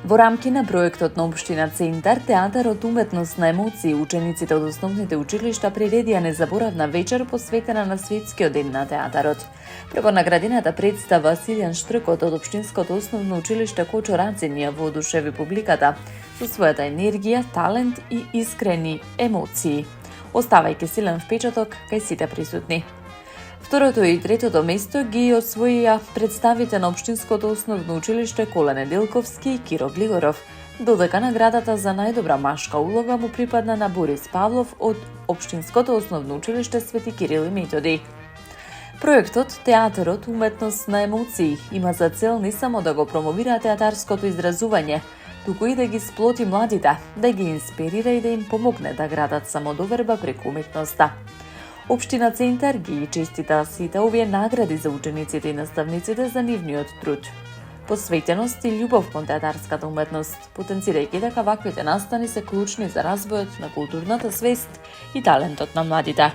Во рамки на проектот на Општина Центар, театарот уметност на емоции, учениците од основните училишта приредија незаборавна вечер посветена на Светскиот ден на театарот. Преку наградената представа Силјан Штркот од Општинското основно училиште Кочорацин ја воодушеви публиката со својата енергија, талент и искрени емоции, оставајќи силен впечаток кај сите присутни. Второто и третото место ги освоија представите на Општинското основно училиште Коле Неделковски и Киро Глигоров, додека наградата за најдобра машка улога му припадна на Борис Павлов од Општинското основно училиште Свети Кирил и Методи. Проектот Театарот уметност на емоции има за цел не само да го промовира театарското изразување, туку и да ги сплоти младите, да ги инспирира и да им помогне да градат самодоверба преку уметноста. Општина Центар ги честита сите овие награди за учениците и наставниците за нивниот труд, посветеност и љубов кон театарската уметност, потенцирајќи дека ваквите настани се клучни за развојот на културната свест и талентот на младите.